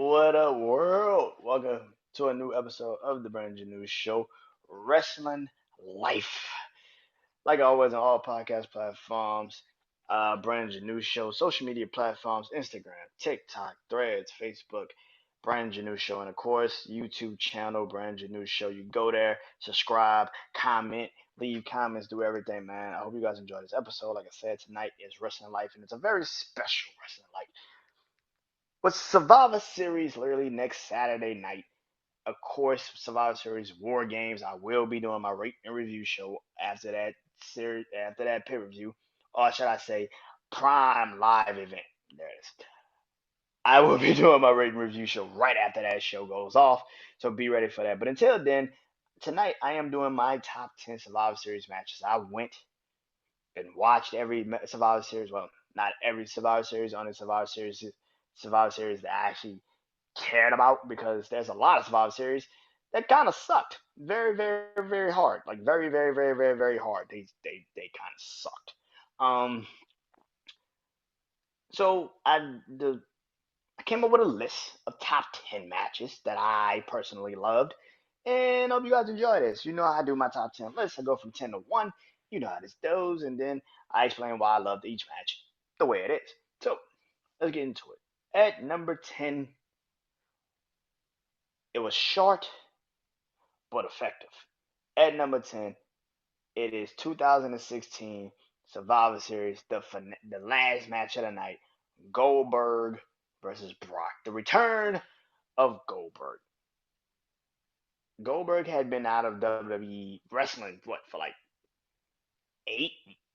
What up, world? Welcome to a new episode of the BrandonJaneauShow, Wrestling Life. Like always, on all podcast platforms, BrandonJaneauShow, social media platforms, Instagram, TikTok, Threads, Facebook, BrandonJaneauShow, and of course, YouTube channel, BrandonJaneauShow. You go there, subscribe, comment, leave comments, do everything, man. I hope you guys enjoy this episode. Like I said, tonight is Wrestling Life, and it's a very special Wrestling Life with Survivor Series literally next Saturday night. Of course, Survivor Series War Games. I will be doing my rate and review show after that series, after that pay per view, or should I say, Prime Live event. There it is. I will be doing my rate and review show right after that show goes off, so be ready for that. But until then, tonight I am doing my top 10 Survivor Series matches. I went and watched every Survivor Series. Well, not every Survivor Series, only Survivor Series that I actually cared about because there's a lot of Survivor Series that kind of sucked. Very, very, very hard. Like very, very, very, very, very hard. They kind of sucked. Um, so I came up with a list of top 10 matches that I personally loved, and hope you guys enjoy this. You know how I do my top 10 list. I go from 10 to 1. You know how this goes, and then I explain why I loved each match the way it is. So let's get into it. At number 10, it was short but effective. At number 10, it is 2016 Survivor Series, the last match of the night, Goldberg versus Brock. The return of Goldberg. Goldberg had been out of WWE wrestling for like 8,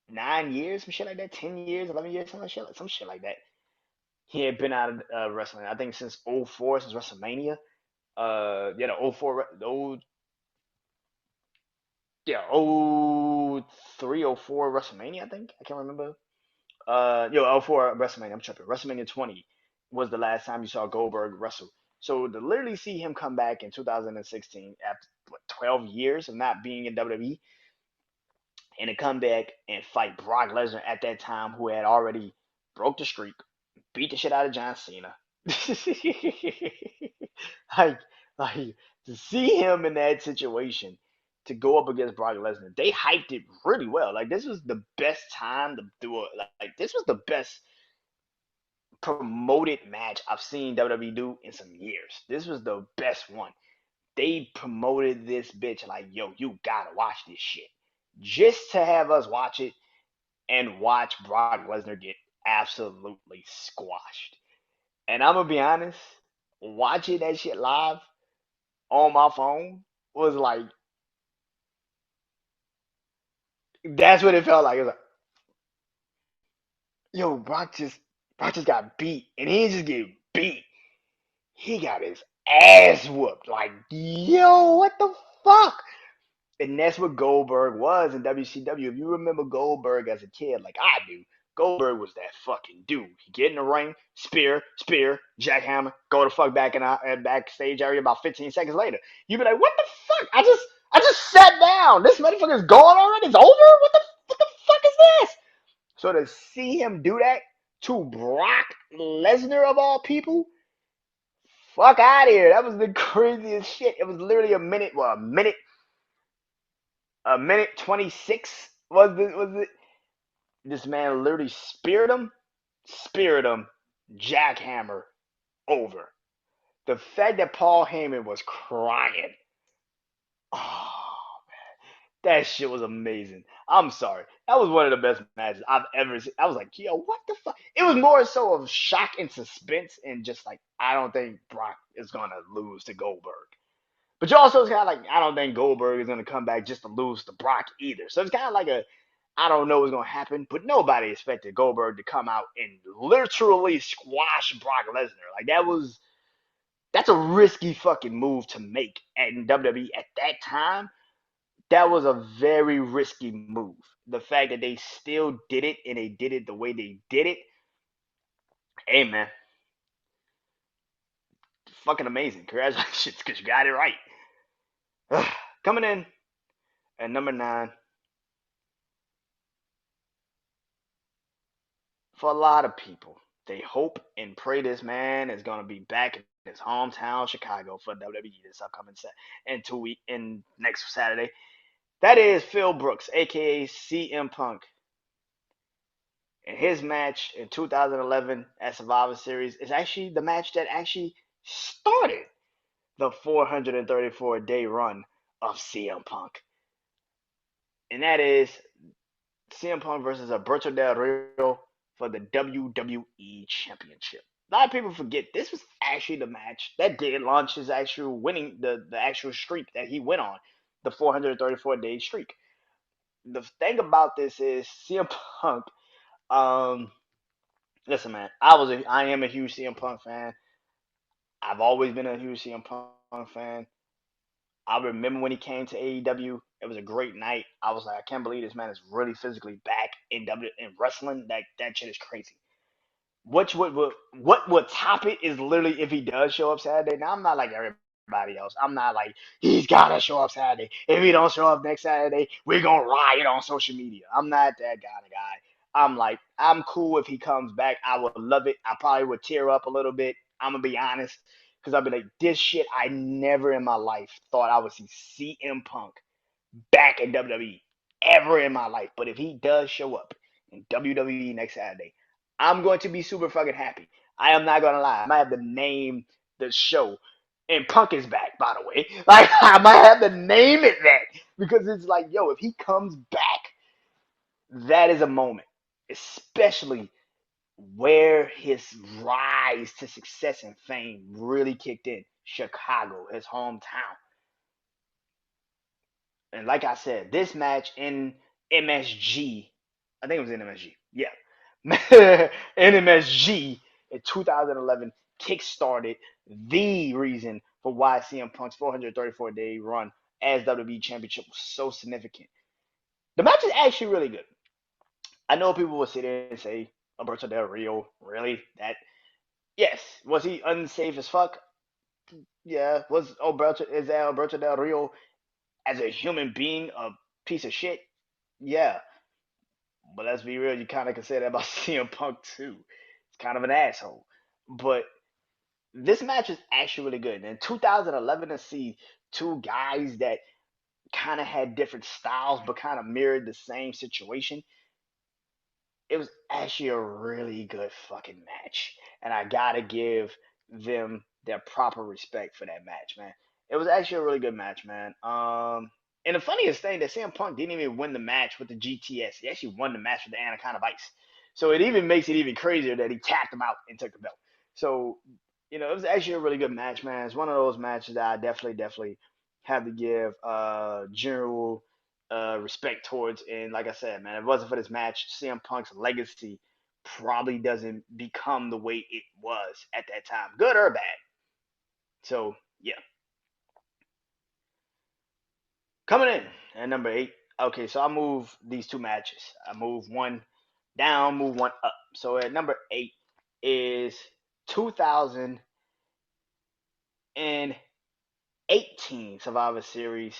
9 years, some shit like that, 10 years, 11 years, some shit like that. He had been out of wrestling, I think, since '04, since WrestleMania. Yeah, the '04, the old, yeah, '03, '04 WrestleMania, I think. I can't remember. '04 WrestleMania. I'm tripping. WrestleMania 20 was the last time you saw Goldberg wrestle. So to literally see him come back in 2016 after 12 years of not being in WWE, and to come back and fight Brock Lesnar at that time, who had already broke the streak, beat the shit out of John Cena. like, like to see him in that situation to go up against Brock Lesnar, they hyped it really well. Like this was the best time to do it. Like this was the best promoted match I've seen WWE do in some years. This was the best one. They promoted this bitch like, yo, you gotta watch this shit. Just to have us watch it and watch Brock Lesnar get absolutely squashed. And I'm gonna be honest, watching that shit live on my phone was like, that's what it felt like. It was like, yo, Brock just got beat, and he didn't just get beat. He got his ass whooped. Like, yo, what the fuck? And that's what Goldberg was in WCW. If you remember Goldberg as a kid, like I do, Goldberg was that fucking dude. He get in the ring, spear, jackhammer, go the fuck back in the backstage area about 15 seconds later. You be like, what the fuck? I just sat down. This motherfucker's gone already. It's over. What the fuck is this? So to see him do that to Brock Lesnar of all people, fuck out of here. That was the craziest shit. It was literally a minute 26 was it? This man literally speared him, jackhammer over. The fact that Paul Heyman was crying, oh, that shit was amazing. I'm sorry, that was one of the best matches I've ever seen. I was like, yo, what the fuck? It was more so of shock and suspense, and just like I don't think Brock is gonna lose to Goldberg. But you also kind of like, I don't think Goldberg is going to come back just to lose to Brock either. So it's kind of like I don't know what's going to happen, but nobody expected Goldberg to come out and literally squash Brock Lesnar. Like that's a risky fucking move to make in WWE at that time. That was a very risky move. The fact that they still did it and they did it the way they did it, hey man, fucking amazing. Congratulations, because you got it right. Coming in at number 9, for a lot of people. They hope and pray this man is going to be back in his hometown Chicago for WWE this upcoming set in 2 week in next Saturday. That is Phil Brooks, aka CM Punk, and his match in 2011 at Survivor Series is actually the match that actually started the 434-day run of CM Punk, and that is CM Punk versus Alberto Del Rio for the WWE Championship. A lot of people forget this was actually the match that did launch his actual winning the actual streak that he went on, the 434-day streak. The thing about this is CM Punk. Um, Listen, man, I am a huge CM Punk fan. I've always been a huge CM Punk fan. I remember when he came to AEW. It was a great night. I was like, I can't believe this man is really physically back in wrestling. That shit is crazy. What would top it is literally if he does show up Saturday. Now I'm not like everybody else. I'm not like he's gotta show up Saturday. If he don't show up next Saturday, we're gonna riot on social media. I'm not that kind of guy. I'm like I'm cool if he comes back. I would love it. I probably would tear up a little bit. I'm gonna be honest, because I'd be like this shit. I never in my life thought I would see CM Punk back in WWE ever in my life. But if he does show up in WWE next Saturday, I'm going to be super fucking happy. I am not gonna lie. I might have to name the show. And Punk is back, by the way. Like I might have to name it that because it's like, yo, if he comes back, that is a moment, especially where his rise to success and fame really kicked in. Chicago, his hometown. And like I said, this match in MSG, I think it was in MSG. Yeah. In MSG in 2011 kickstarted the reason for why CM Punk's 434-day run as WWE Championship was so significant. The match is actually really good. I know people will sit there and say, Alberto Del Rio, really? That yes. Was he unsafe as fuck? Yeah. Is Alberto Del Rio as a human being a piece of shit? Yeah. But let's be real, you kind of can say that about CM Punk too. It's kind of an asshole. But this match is actually really good. In 2011, to see two guys that kind of had different styles but kind of mirrored the same situation, it was actually a really good fucking match. And I gotta give them their proper respect for that match, man. It was actually a really good match, man. And the funniest thing that CM Punk didn't even win the match with the GTS. He actually won the match with the Anaconda Vice. So it even makes it even crazier that he tapped him out and took the belt. So, it was actually a really good match, man. It's one of those matches that I definitely have to give general respect towards. And like I said, man, if it wasn't for this match, CM Punk's legacy probably doesn't become the way it was at that time, good or bad. So yeah, coming in at number 8. Okay, so I move these two matches. I move one down, move one up. So at number 8 is 2018 Survivor Series,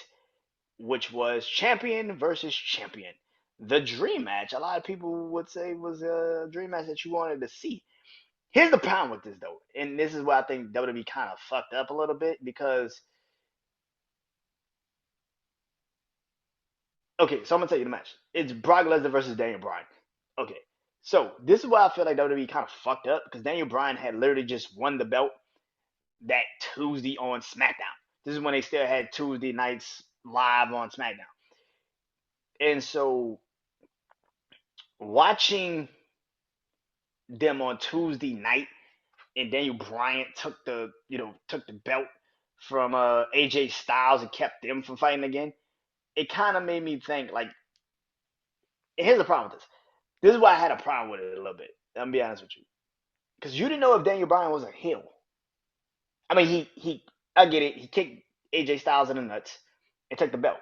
which was champion versus champion. The dream match, a lot of people would say was a dream match that you wanted to see. Here's the problem with this though, and this is where I think WWE kind of fucked up a little bit because okay, so I'm gonna tell you the match. It's Brock Lesnar versus Daniel Bryan. Okay, so this is why I feel like WWE kind of fucked up because Daniel Bryan had literally just won the belt that Tuesday on SmackDown. This is when they still had Tuesday nights live on SmackDown, and so watching them on Tuesday night and Daniel Bryan took the belt from AJ Styles and kept them from fighting again. It kind of made me think like, here's the problem with this. This is why I had a problem with it a little bit. I'm gonna be honest with you, because you didn't know if Daniel Bryan was a heel. I mean, I get it. He kicked AJ Styles in the nuts and took the belt.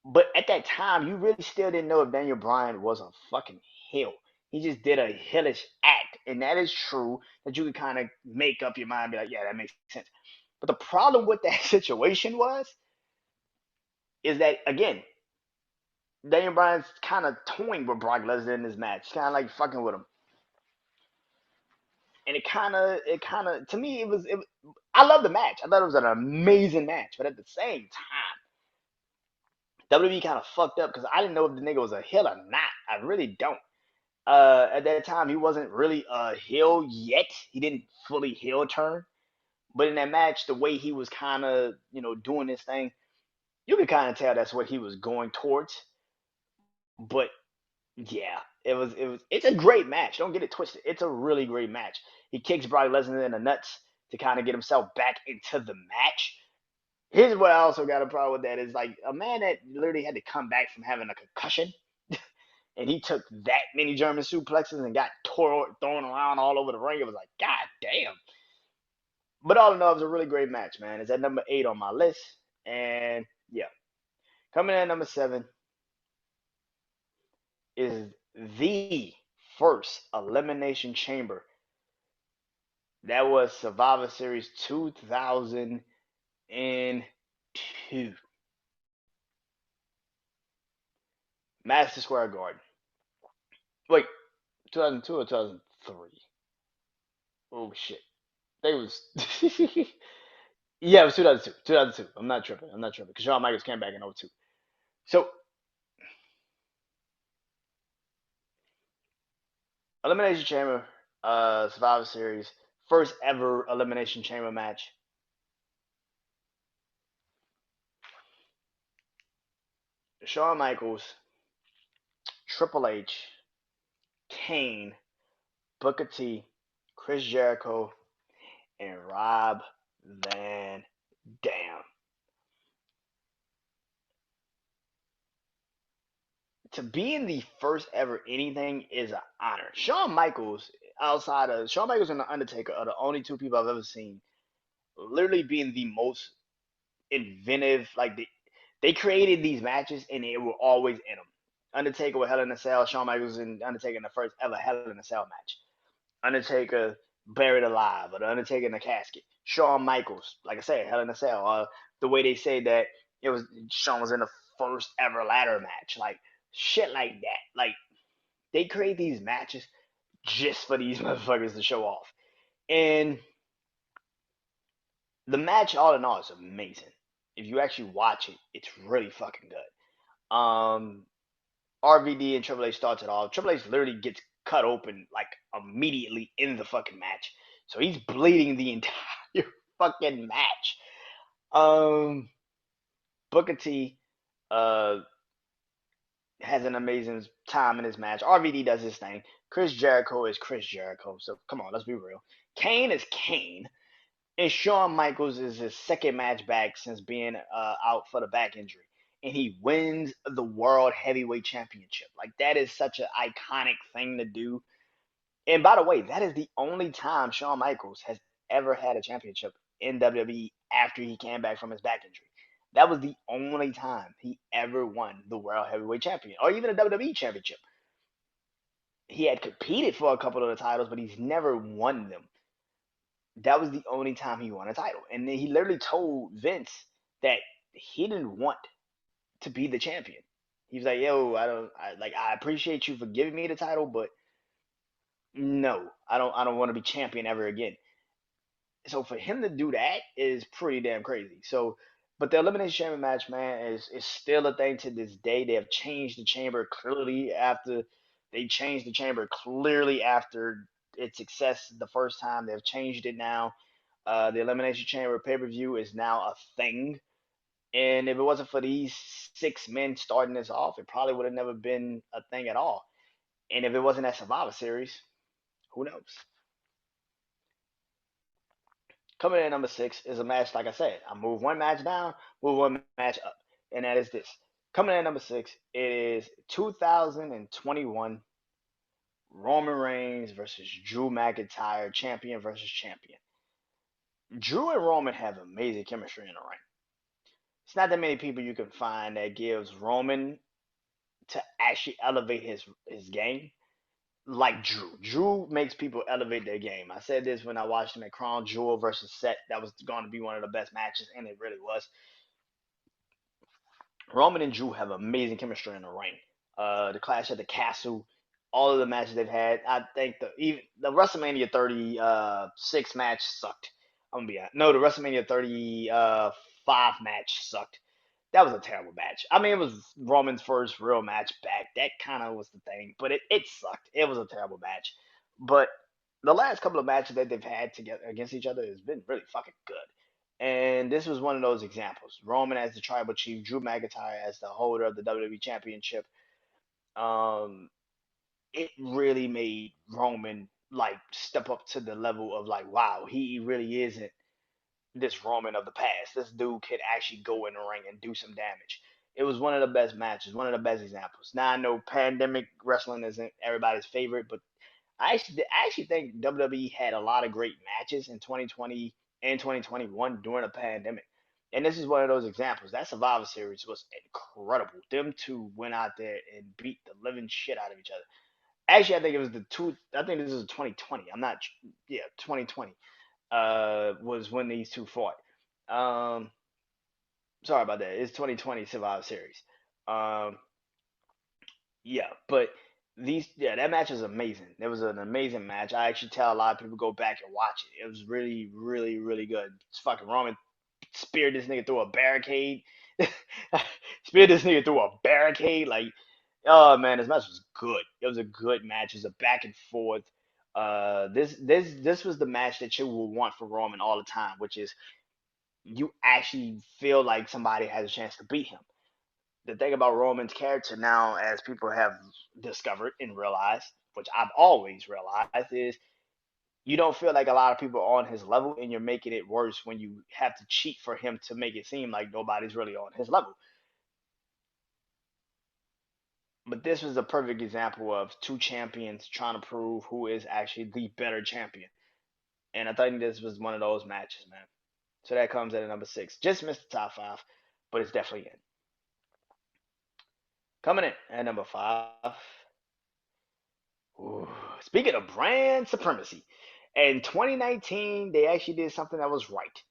But at that time, you really still didn't know if Daniel Bryan was a fucking heel. He just did a hellish act, and that is true. That you could kind of make up your mind, and be like, yeah, that makes sense. But the problem with that situation is that again, Daniel Bryan's kind of toying with Brock Lesnar in this match, kind of like fucking with him. and it kind of to me I love the match. I thought it was an amazing match, but at the same time, WWE kind of fucked up because I didn't know if the nigga was a heel or not. I really don't. At that time, he wasn't really a heel yet. He didn't fully heel turn, but in that match, the way he was kind of doing this thing, you could kind of tell that's what he was going towards. But yeah, it's a great match. Don't get it twisted. It's a really great match. He kicks Brock Lesnar in the nuts to kind of get himself back into the match. Here's what I also got a problem with that is like a man that literally had to come back from having a concussion and he took that many German suplexes and got thrown around all over the ring. It was like, God damn. But all in all, it was a really great match, man. It's at number 8 on my list. And yeah, coming in at number 7 is the first Elimination Chamber. That was Survivor Series 2002. Madison Square Garden. Wait, 2002 or 2003? Oh shit. They was Yeah, it was 2002. 2002. I'm not tripping. I'm not tripping. Because Shawn Michaels came back in '02. So, Elimination Chamber, Survivor Series, first ever Elimination Chamber match. Shawn Michaels, Triple H, Kane, Booker T, Chris Jericho, and Rob Van Dam. To be in the first ever anything is an honor. Shawn Michaels and The Undertaker are the only two people I've ever seen literally being the most inventive. Like they created these matches and they were always in them. Undertaker with Hell in a Cell, Shawn Michaels and Undertaker in the first ever Hell in a Cell match. Undertaker buried alive, or the Undertaker in a casket. Shawn Michaels, like I said, Hell in a Cell. The way they say that it was Shawn was in the first ever ladder match, like shit like that. Like they create these matches just for these motherfuckers to show off. And the match, all in all, is amazing. If you actually watch it, it's really fucking good. RVD and Triple H starts it all. Triple H literally gets cut open like immediately in the fucking match, so he's bleeding the entire fucking match. Um, Booker T, uh, has an amazing time in his match. RVD does his thing. Chris Jericho is Chris Jericho. So come on, let's be real. Kane is Kane. And Shawn Michaels is his second match back since being out for the back injury. And he wins the World Heavyweight Championship. Like, that is such an iconic thing to do. And by the way, that is the only time Shawn Michaels has ever had a championship in WWE after he came back from his back injury. That was the only time he ever won the World Heavyweight Champion or even a WWE Championship. He had competed for a couple of the titles, but he's never won them. That was the only time he won a title. And then he literally told Vince that he didn't want to be the champion. He was like, "Yo, I appreciate you for giving me the title, but no, I don't want to be champion ever again." So for him to do that is pretty damn crazy. So, but the Elimination Chamber match, man, is still a thing to this day. They have changed the chamber clearly after its success the first time. They've changed it now. The Elimination Chamber pay per view is now a thing. And if it wasn't for these 6 men starting this off, it probably would have never been a thing at all. And if it wasn't that Survivor Series, who knows? Coming in at number 6 is a match, like I said, I move one match down, move one match up. And that is this. Coming in at number 6, it is 2021 Roman Reigns versus Drew McIntyre, champion versus champion. Drew and Roman have amazing chemistry in the ring. It's not that many people you can find that gives Roman to actually elevate his game like Drew. Drew makes people elevate their game. I said this when I watched him at Crown Jewel versus Seth. That was going to be one of the best matches, and it really was. Roman and Drew have amazing chemistry in the ring. The clash at the castle. all of the matches they've had. I think the WrestleMania 36 match sucked. I'm gonna be honest. No, the WrestleMania 35 match sucked. That was a terrible match. I mean, it was Roman's first real match back. That kind of was the thing, but it sucked. It was a terrible match. But the last couple of matches that they've had together against each other has been really fucking good. And this was one of those examples. Roman as the tribal chief, Drew McIntyre as the holder of the WWE Championship. Um, it really made Roman like step up to the level of like, wow, he really isn't this Roman of the past. This dude could actually go in the ring and do some damage. It was one of the best matches, one of the best examples. Now I know pandemic wrestling isn't everybody's favorite, but I actually think WWE had a lot of great matches in 2020 and 2021 during a pandemic. And this is one of those examples. That Survivor Series was incredible. Them two went out there and beat the living shit out of each other. Actually, I think it was the two. I think this is 2020. I'm not. Yeah, 2020 was when these two fought. Um, sorry about that. It's 2020 Survivor Series. Um, yeah, but that match is amazing. It was an amazing match. I actually tell a lot of people go back and watch it. It was really, really, really good. It's fucking Roman speared this nigga through a barricade. Speared this nigga through a barricade. Like, oh man, this match was good. It was a good match. It was a back and forth. This was the match that you will want for Roman all the time, which is you actually feel like somebody has a chance to beat him. The thing about Roman's character now, as people have discovered and realized, which I've always realized, is you don't feel like a lot of people are on his level, and you're making it worse when you have to cheat for him to make it seem like nobody's really on his level. But this was a perfect example of two champions trying to prove who is actually the better champion. And I think this was one of those matches, man. So that comes at a number six. Just missed the top five, but it's definitely in. Coming in at number five. Ooh, speaking of brand supremacy, in 2019, they actually did something that was right.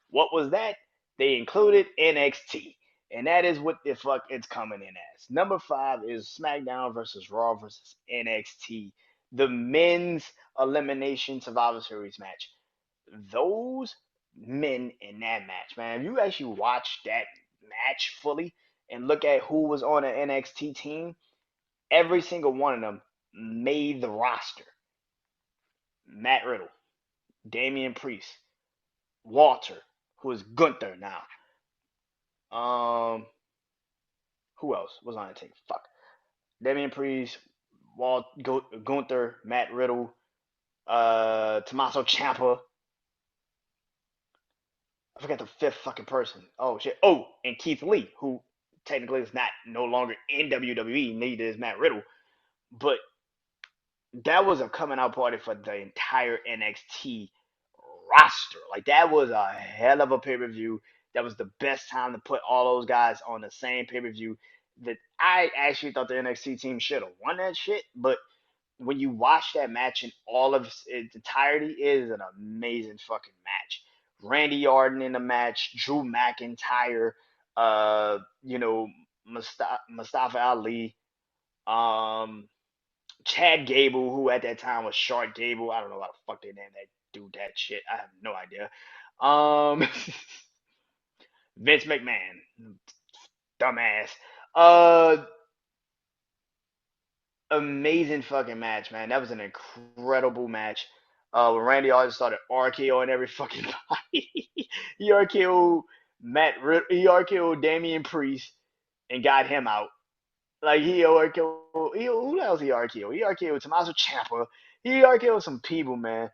What was that? They included NXT. And that is what the fuck it's coming in as. Number five is SmackDown versus Raw versus NXT, the men's elimination Survivor Series match. Those men in that match, man, if you actually watch that match fully and look at who was on the NXT team, every single one of them made the roster. Matt Riddle, Damian Priest, Walter, who is Gunther now. Um, who else was on the team? Fuck. Damian Priest, Gunther, Matt Riddle, Tommaso Ciampa. I forgot the fifth fucking person. Oh shit. Oh, and Keith Lee, who technically is not no longer in WWE. Neither is Matt Riddle. But that was a coming out party for the entire NXT roster. Like that was a hell of a pay per view. That was the best time to put all those guys on the same pay per view. That I actually thought the NXT team should have won that shit, but when you watch that match in all of its entirety, it is an amazing fucking match. Randy Orton in the match, Drew McIntyre, you know, Mustafa Ali, um, Chad Gable, who at that time was Shark Gable. I don't know why the fuck they named that dude that shit. I have no idea. Um, Vince McMahon, dumbass. Uh, Amazing fucking match, man. That was an incredible match. When Randy Orton started RKOing every fucking body. He RKO'd he RKO'd Damian Priest and got him out. Like he RKO'd, who else he RKO'd? He RKO'd Tommaso Ciampa. He RKO'd some people, man.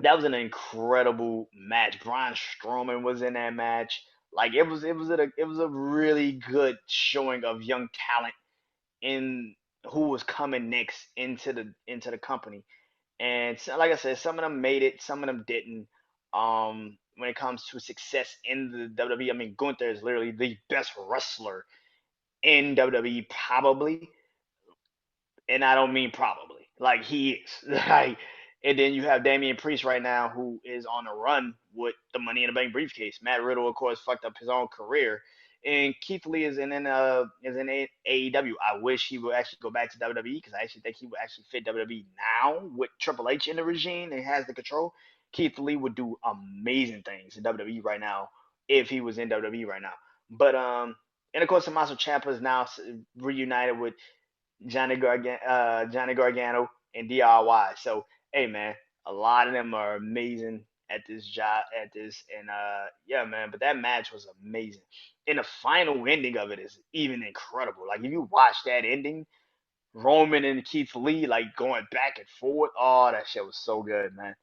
That was an incredible match. Braun Strowman was in that match. Like it was a really good showing of young talent in who was coming next into the company. And so, like I said, some of them made it, some of them didn't. When it comes to success in the WWE, I mean, Gunther is literally the best wrestler in WWE, probably, and I don't mean probably, like he is. Like, and then you have Damian Priest right now, who is on a run with the Money in the Bank briefcase. Matt Riddle, of course, fucked up his own career and Keith Lee is in AEW. I wish he would actually go back to WWE because I actually think he would actually fit WWE now with Triple H in the regime and has the control. Keith Lee would do amazing things in WWE right now if he was in WWE right now. But and of course, Tommaso Ciampa is now reunited with Johnny Gargano and DIY. So hey man, a lot of them are amazing at this job at this and yeah man, but that match was amazing. And the final ending of it is even incredible. Like if you watch that ending, Roman and Keith Lee like going back and forth, oh that shit was so good, man.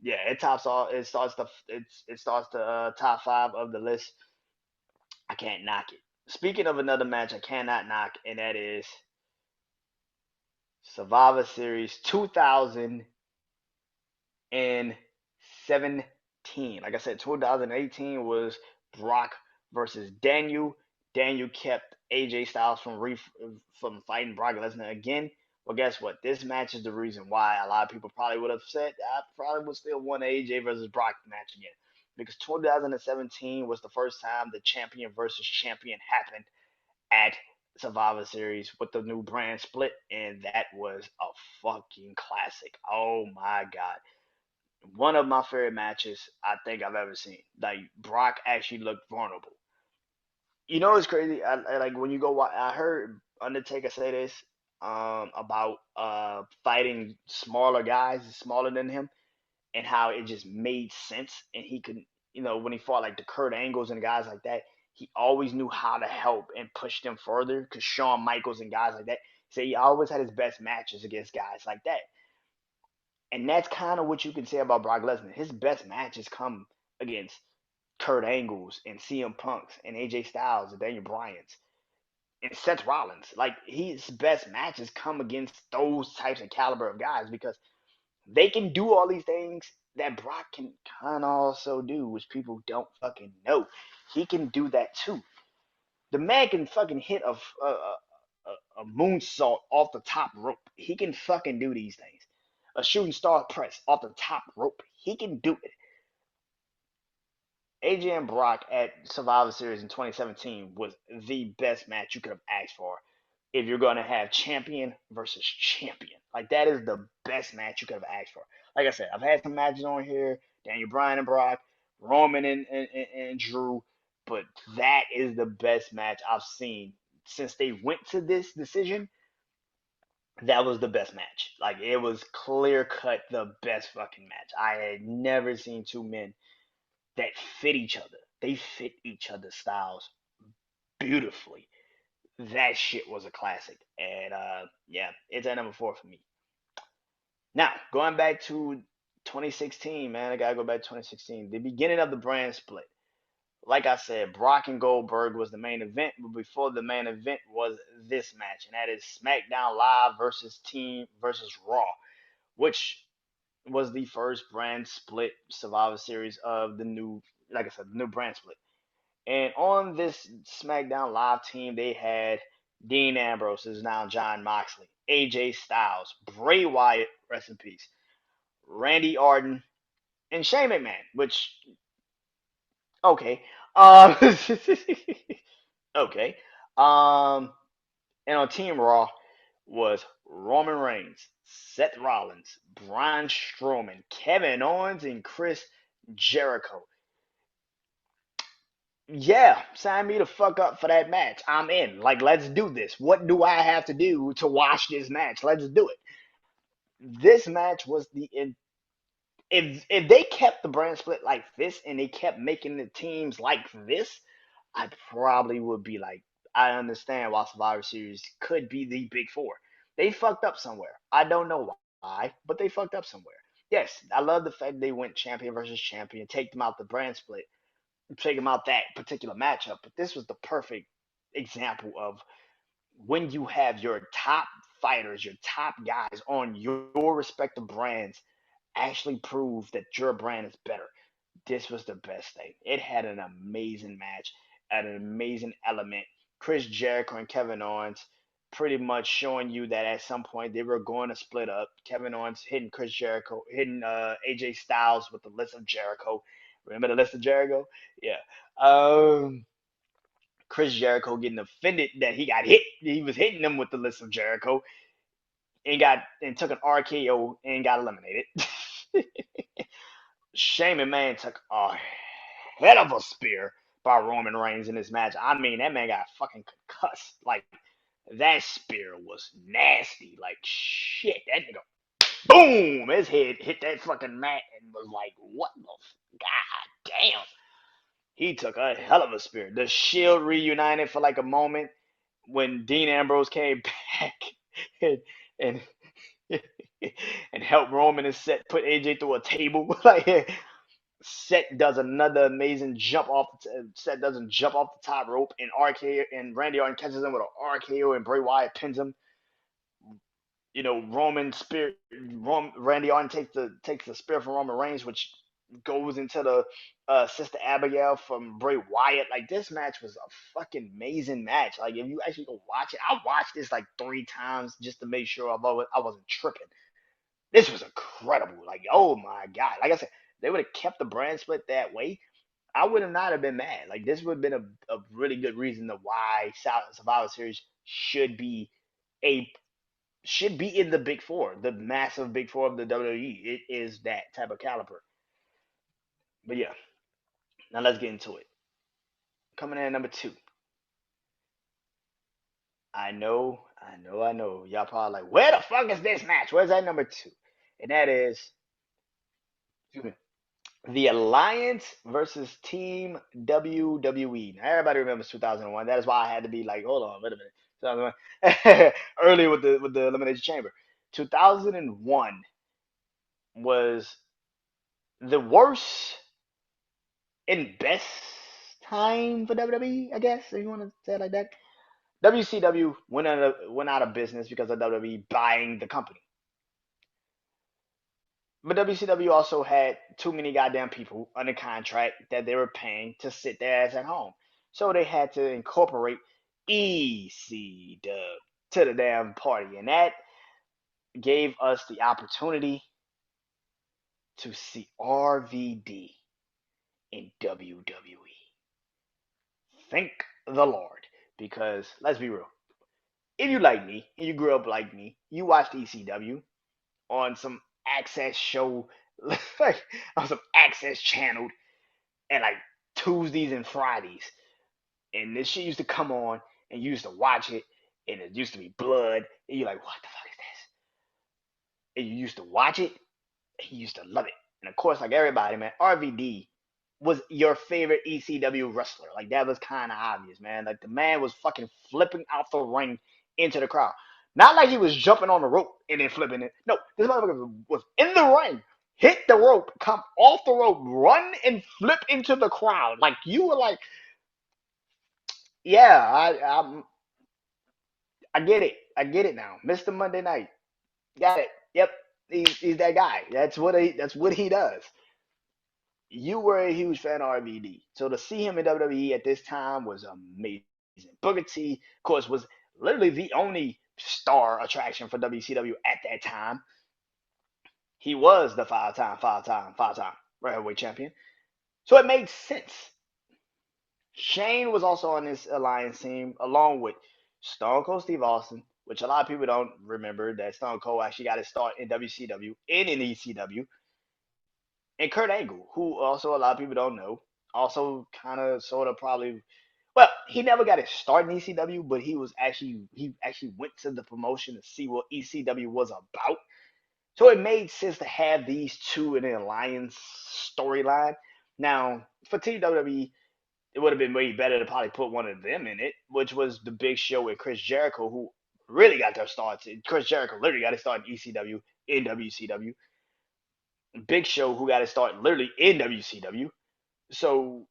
Yeah, it tops all it starts the top five of the list. I can't knock it. Speaking of another match I cannot knock, and that is Survivor Series 2017. Like I said, 2018 was Brock versus Daniel. Daniel kept AJ Styles from fighting Brock Lesnar again. Well, guess what? This match is the reason why a lot of people probably would have said I probably would still want an AJ versus Brock match again. Because 2017 was the first time the champion versus champion happened at Survivor Series with the new brand split, and that was a fucking classic. Oh my god. One of my favorite matches I think I've ever seen. Like Brock actually looked vulnerable. You know what's crazy? I like when you go. I heard Undertaker say this about fighting smaller guys, smaller than him, and how it just made sense. And he could, when he fought like the Kurt Angles and guys like that, he always knew how to help and push them further. Because Shawn Michaels and guys like that, say he always had his best matches against guys like that. And that's kind of what you can say about Brock Lesnar. His best matches come against Kurt Angles and CM Punks and AJ Styles and Daniel Bryan's and Seth Rollins. Like his best matches come against those types of caliber of guys because they can do all these things that Brock can kind of also do, which people don't fucking know. He can do that too. The man can fucking hit a moonsault off the top rope. He can fucking do these things. A shooting star press off the top rope. He can do it. AJ and Brock at Survivor Series in 2017 was the best match you could have asked for if you're going to have champion versus champion. Like, that is the best match you could have asked for. Like I said, I've had some matches on here Daniel Bryan and Brock, Roman and Drew, but that is the best match I've seen since they went to this decision. That was the best match. Like, it was clear cut the best fucking match. I had never seen two men that fit each other. They fit each other's styles beautifully. That shit was a classic. And yeah, it's at number four for me. Now, going back to 2016, man, I gotta go back to 2016. The beginning of the brand split. Like I said, Brock and Goldberg was the main event, but before the main event was this match, and that is SmackDown Live versus Team versus Raw, which was the first brand split Survivor Series of the new, like I said, the new brand split. And on this SmackDown Live team, they had Dean Ambrose, is now John Moxley, AJ Styles, Bray Wyatt, rest in peace, Randy Orton, and Shane McMahon, which, okay. Um, okay. Um, and on Team Raw was Roman Reigns, Seth Rollins, Braun Strowman, Kevin Owens, and Chris Jericho. Yeah, sign me the fuck up for that match. I'm in. Like, let's do this. What do I have to do to watch this match? Let's do it. This match was if they kept the brand split like this and they kept making the teams like this, I probably would be like, I understand why Survivor Series could be the big four. They fucked up somewhere. I don't know why, but they fucked up somewhere. Yes, I love the fact they went champion versus champion, take them out the brand split, take them out that particular matchup. But this was the perfect example of when you have your top fighters, your top guys on your respective brands actually prove that your brand is better. This was the best thing. It had an amazing match, had an amazing element. Chris Jericho and Kevin Owens pretty much showing you that at some point they were going to split up. Kevin Owens hitting Chris Jericho, hitting AJ Styles with the list of Jericho. Remember the list of Jericho? Yeah. Um, Chris Jericho getting offended that he got hit. He was hitting them with the list of Jericho and took an RKO and got eliminated. Shane McMahon took a hell of a spear by Roman Reigns in this match. I mean, that man got fucking concussed. Like that spear was nasty. Like shit, that nigga, boom, his head hit that fucking mat and was like, what the god damn. He took a hell of a spear. The Shield reunited for like a moment when Dean Ambrose came back and and, and helped Roman and Seth put AJ through a table. Like Seth does another amazing jump off. Seth doesn't jump off the top rope and RKO, and Randy Orton catches him with an RKO and Bray Wyatt pins him. Roman spear. Randy Orton takes the spear from Roman Reigns, which goes into the Sister Abigail from Bray Wyatt. Like this match was a fucking amazing match. Like if you actually go watch it, I watched this like 3 times just to make sure I wasn't tripping. This was incredible. Like oh my god. Like I said, they would have kept the brand split that way. I would have not have been mad. Like this would have been a really good reason to why Survivor Series a should be in the big four, the massive big four of the WWE. It is that type of caliber. But yeah, now let's get into it. Coming in at number 2. I know. Y'all probably like, where the fuck is this match? Where's that number 2? And that is, excuse me, the Alliance versus Team WWE. Now everybody remembers 2001. That is why I had to be like, hold on, wait a minute. 2001. Earlier with the Elimination Chamber. 2001 was the worst and best time for WWE, I guess, if you want to say it like that. WCW went out of business because of WWE buying the company. But WCW also had too many goddamn people under contract that they were paying to sit their ass at home. So they had to incorporate ECW to the damn party. And that gave us the opportunity to see RVD in WWE. Thank the Lord. Because let's be real. If you like me and you grew up like me, you watched ECW on some access show, like on some access channel at like Tuesdays and Fridays. And this shit used to come on and you used to watch it and it used to be blood. And you're like, what the fuck is this? And you used to watch it and you used to love it. And of course, like everybody, man, RVD was your favorite ECW wrestler. Like that was kind of obvious, man. Like the man was fucking flipping out the ring into the crowd. Not like he was jumping on the rope and then flipping it. No, this motherfucker was in the ring, hit the rope, come off the rope, run and flip into the crowd. Like you were like, yeah, I get it. I get it now. Mr. Monday Night. Got it. Yep. He's that guy. That's what he does. You were a huge fan of RVD. So to see him in WWE at this time was amazing. Booker T, of course, was literally the only star attraction for WCW at that time. He was the five-time World Heavyweight Champion. So it made sense. Shane was also on this alliance team along with Stone Cold Steve Austin, which a lot of people don't remember that Stone Cold actually got his start in WCW and in ECW, and Kurt Angle, who also a lot of people don't know, also kind of sort of probably well, he never got his start in ECW, but he actually went to the promotion to see what ECW was about. So it made sense to have these two in an alliance storyline. Now, for WWE, it would have been way better to probably put one of them in it, which was the Big Show with Chris Jericho, who really got their starts. Chris Jericho literally got his start in ECW, in WCW. Big Show, who got his start literally in WCW. So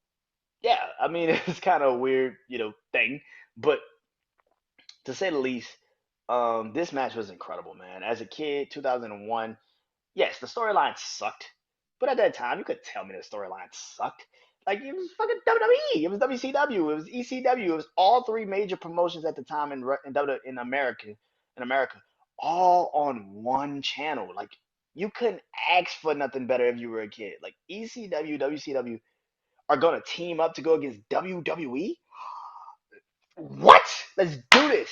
yeah, I mean it's kind of a weird, thing, but to say the least, this match was incredible, man. As a kid, 2001, yes, the storyline sucked, but at that time, you could tell me the storyline sucked. Like it was fucking WWE, it was WCW, it was ECW, it was all three major promotions at the time in America, all on one channel. Like you couldn't ask for nothing better if you were a kid. Like ECW, WCW are gonna team up to go against WWE. What? Let's do this.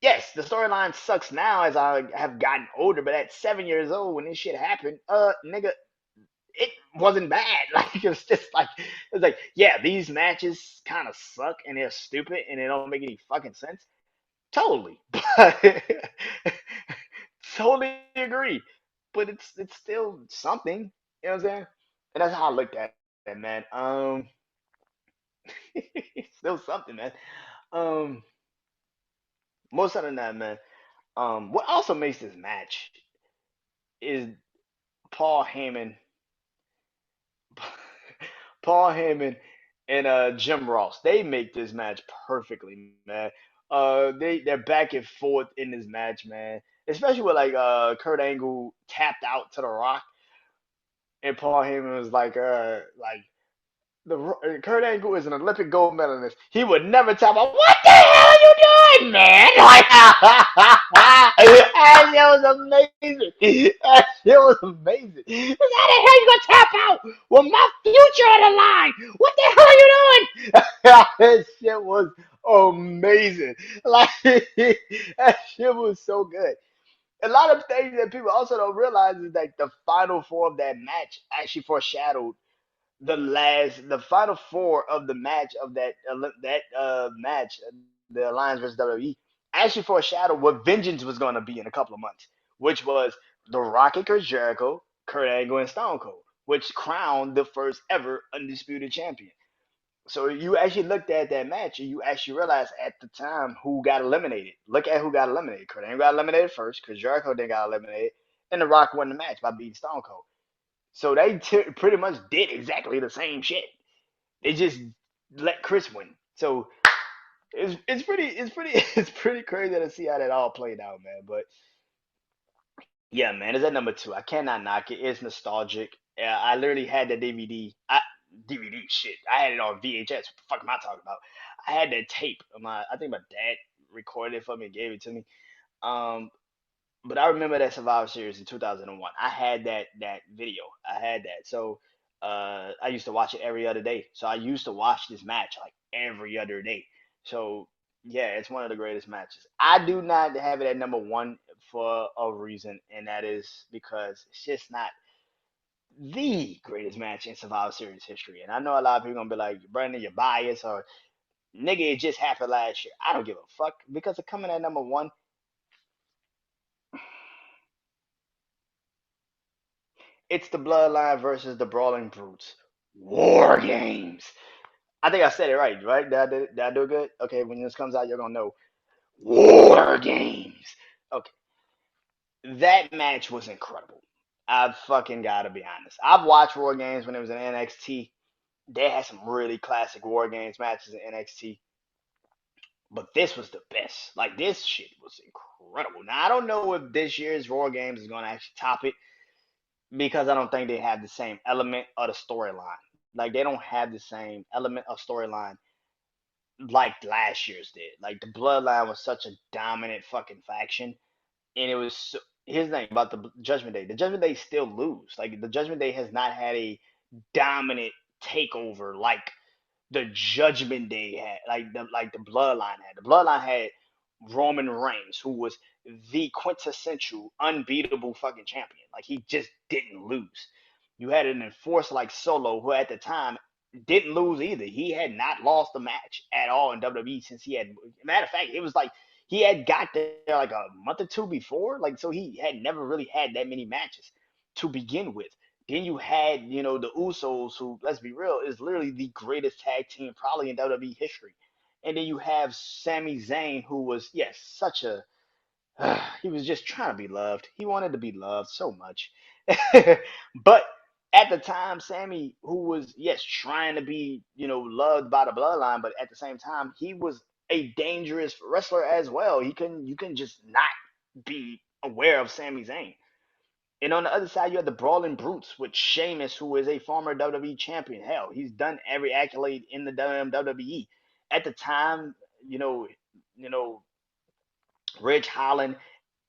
Yes, the storyline sucks now as I have gotten older, but at 7 years old when this shit happened, nigga, it wasn't bad. Like it was just like it was like, yeah, these matches kind of suck and they're stupid and they don't make any fucking sense. Totally, but totally agree. But it's still something. You know what I'm saying? And that's how I looked at it, man. It's still something, man. Um, most other than that, man. What also makes this match is Paul Heyman, Paul Heyman and Jim Ross. They make this match perfectly, man. They're back and forth in this match, man. Especially with like Kurt Angle tapped out to the Rock, and Paul Heyman was like Kurt Angle is an Olympic gold medalist. He would never tap out. What the hell are you doing, man? Like, that shit was amazing. That shit was amazing. How the hell you gonna tap out with my future on the line? What the hell are you doing? That shit was amazing. Like, that shit was so good. A lot of things that people also don't realize is that the final four of that match actually foreshadowed the final four of the match of that match, the Alliance versus WWE, actually foreshadowed what Vengeance was going to be in a couple of months, which was The Rock and Chris Jericho, Kurt Angle, and Stone Cold, which crowned the first ever undisputed champion. So you actually looked at that match and you actually realized at the time who got eliminated. Look at who got eliminated. Kurt Angle got eliminated first, Chris Jericho then got eliminated, and The Rock won the match by beating Stone Cold. So they pretty much did exactly the same shit. They just let Chris win. So it's pretty it's pretty crazy to see how that all played out, man. But yeah, man, it's at number two. I cannot knock it. It's nostalgic. Yeah, I literally had the DVD. DVD shit. I had it on VHS. What the fuck am I talking about? I had that tape. I think my dad recorded it for me and gave it to me. Um, but I remember that Survivor Series in 2001. I had that video. I had that. So I used to watch it every other day. So I used to watch this match like every other day. So yeah, it's one of the greatest matches. I do not have it at number one for a reason, and that is because it's just not the greatest match in Survivor Series history. And I know a lot of people gonna be like, Brandon, you're biased, or nigga, it just happened last year. I don't give a fuck because of coming at number one. It's the Bloodline versus the Brawling Brutes. War Games. I think I said it right, right? Did I do it good? Okay, when this comes out, you're gonna know. War Games. Okay, that match was incredible. I fucking gotta be honest. I've watched War Games when it was in NXT. They had some really classic War Games matches in NXT, but this was the best. Like this shit was incredible. Now I don't know if this year's War Games is gonna actually top it because I don't think they have the same element of the storyline. Like they don't have the same element of storyline like last year's did. Like the Bloodline was such a dominant fucking faction, and it was. Here's the thing about the Judgment Day. The Judgment Day still lose. Like the Judgment Day has not had a dominant takeover like the Judgment Day had, like the Bloodline had. The Bloodline had Roman Reigns, who was the quintessential unbeatable fucking champion. Like he just didn't lose. You had an enforcer like Solo, who at the time didn't lose either. He had not lost a match at all in WWE since he had. Matter of fact, it was like he had got there like a month or two before. Like so, he had never really had that many matches to begin with. Then you had, the Usos, who, let's be real, is literally the greatest tag team probably in WWE history. And then you have Sami Zayn, who was, yes, such a, he was just trying to be loved. He wanted to be loved so much. But at the time, Sammy, who was, yes, trying to be, loved by the bloodline, but at the same time, he was a dangerous wrestler as well. You can just not be aware of Sami Zayn. And on the other side, you have the Brawling Brutes with Sheamus, who is a former WWE champion. Hell, he's done every accolade in the WWE. At the time, you know, you know, Ridge Holland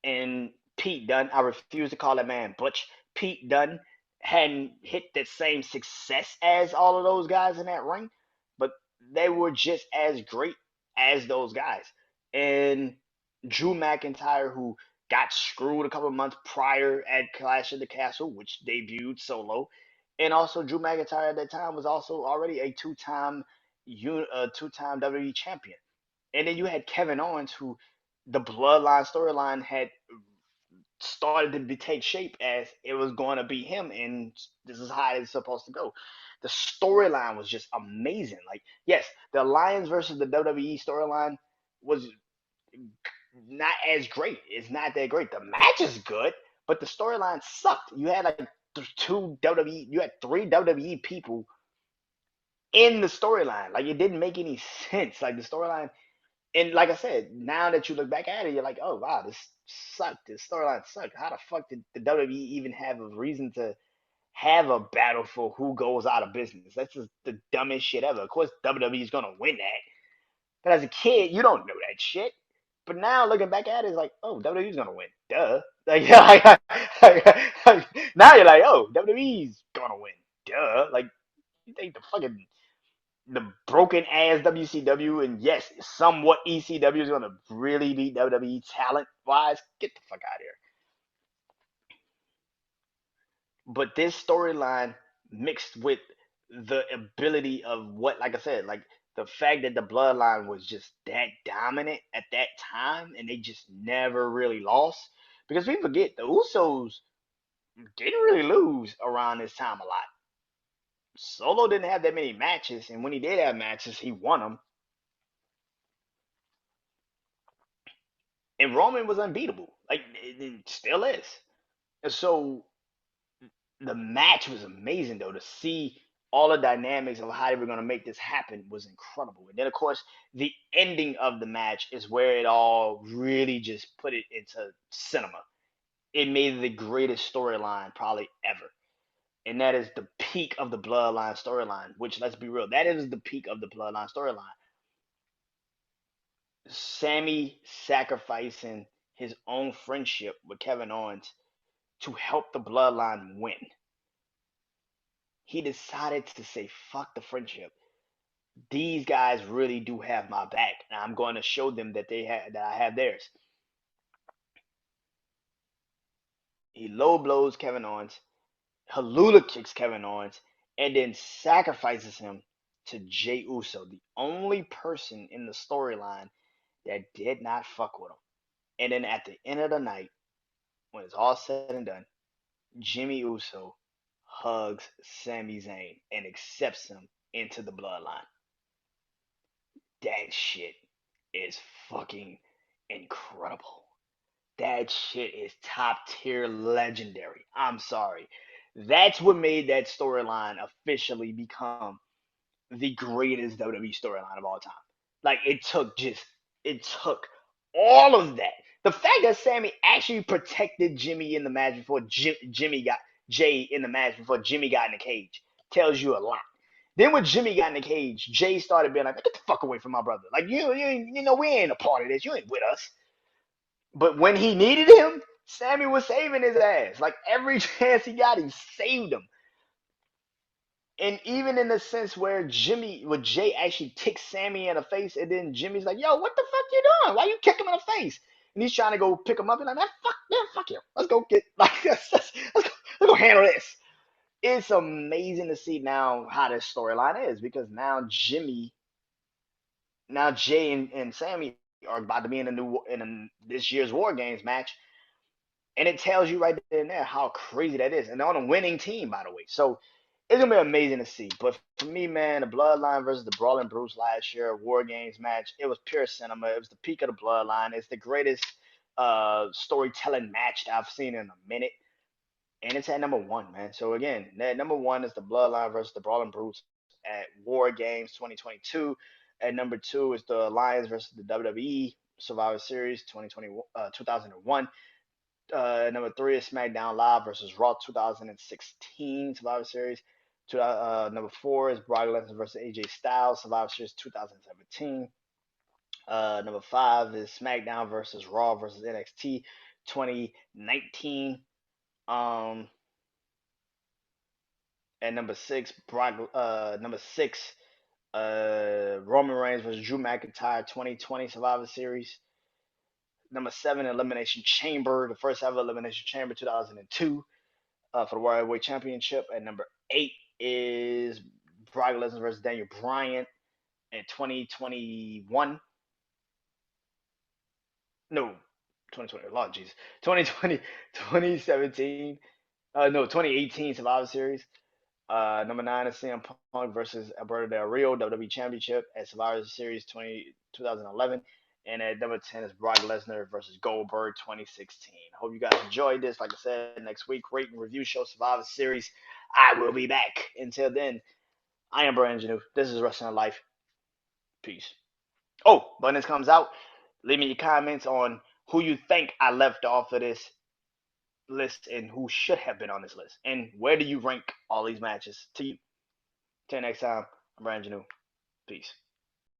and Pete Dunne. I refuse to call that man Butch. Pete Dunne hadn't hit the same success as all of those guys in that ring, but they were just as great as those guys. And Drew McIntyre, who got screwed a couple months prior at Clash of the Castle, which debuted solo, and also Drew McIntyre at that time was also already a two-time WWE champion. And then you had Kevin Owens, who the Bloodline storyline had started to take shape as it was going to be him, and this is how it's supposed to go. The storyline was just amazing. Like, yes, the Alliance versus the WWE storyline was not as great. It's not that great. The match is good, but the storyline sucked. You had like you had three WWE people in the storyline. Like, it didn't make any sense. Like, the storyline, and like I said, now that you look back at it, you're like, oh wow, this sucked. This storyline sucked. How the fuck did the WWE even have a reason to have a battle for who goes out of business? That's just the dumbest shit ever. Of course, WWE is gonna win that, but as a kid, you don't know that shit. But now looking back at it, it's like, oh, WWE's gonna win. Duh. Like, now you're like, oh, WWE's gonna win. Duh. Like, you think the broken ass WCW and yes, somewhat ECW is gonna really beat WWE talent wise? Get the fuck out of here. But this storyline mixed with the ability of what, like I said, like the fact that the bloodline was just that dominant at that time and they just never really lost. Because we forget the Usos didn't really lose around this time a lot. Solo didn't have that many matches, and when he did have matches, he won them. And Roman was unbeatable. Like, it still is. And so the match was amazing though. To see all the dynamics of how they were going to make this happen was incredible. And then of course the ending of the match is where it all really just put it into cinema. It made it the greatest storyline probably ever. And that is the peak of the Bloodline storyline, which, let's be real, that is the peak of the Bloodline storyline. Sammy sacrificing his own friendship with Kevin Owens to help the Bloodline win. He decided to say, fuck the friendship. These guys really do have my back, and I'm going to show them that I have theirs. He low blows Kevin Owens, Halula kicks Kevin Owens, and then sacrifices him to Jey Uso, the only person in the storyline that did not fuck with him. And then at the end of the night, when it's all said and done, Jimmy Uso hugs Sami Zayn and accepts him into the bloodline. That shit is fucking incredible. That shit is top tier legendary. I'm sorry. That's what made that storyline officially become the greatest WWE storyline of all time. Like, it took all of that. The fact that Sammy actually protected Jimmy in the match before Jimmy got Jay in the match before Jimmy got in the cage tells you a lot. Then when Jimmy got in the cage, Jay started being like, "Get the fuck away from my brother! Like, you know, we ain't a part of this. You ain't with us." But when he needed him, Sammy was saving his ass. Like, every chance he got, he saved him. And even in the sense where Jay actually kicks Sammy in the face, and then Jimmy's like, "Yo, what the fuck you doing? Why you kick him in the face?" And he's trying to go pick him up, and like, man, fuck him. Let's go get like let's go handle this. It's amazing to see now how this storyline is because now Jay and Sammy are about to be in this year's War Games match, and it tells you right there and there how crazy that is. And they're on a winning team, by the way. So it's gonna be amazing to see. But for me, man, the Bloodline versus the Brawling Brutes last year, War Games match, it was pure cinema. It was the peak of the Bloodline. It's the greatest storytelling match that I've seen in a minute. And it's at number one, man. So again, that number one is the Bloodline versus the Brawling Brutes at War Games 2022. At number two is the Alliance versus the WWE Survivor Series 2001. Number three is SmackDown Live versus Raw 2016 Survivor Series. Number four is Brock Lesnar versus AJ Styles Survivor Series 2017. Number five is SmackDown versus Raw versus NXT 2019. Um, and number six, Roman Reigns versus Drew McIntyre 2020 Survivor Series. Number 7, Elimination Chamber, the first ever Elimination Chamber 2002 for the World Heavyweight Championship. And number 8 is Brock Lesnar versus Daniel Bryan in 2021. No, 2020. Lord Jesus. 2020, 2017. No, 2018 Survivor Series. Number 9 is CM Punk versus Alberto Del Rio, WWE Championship at Survivor Series 2011. And at number 10 is Brock Lesnar versus Goldberg 2016. Hope you guys enjoyed this. Like I said, next week, rate and review show Survivor Series. I will be back. Until then, I am BrandonJaneau. This is Wrestling Life. Peace. Oh, when this comes out, leave me your comments on who you think I left off of this list and who should have been on this list. And where do you rank all these matches to you? Till next time, I'm Brandon Janeau. Peace.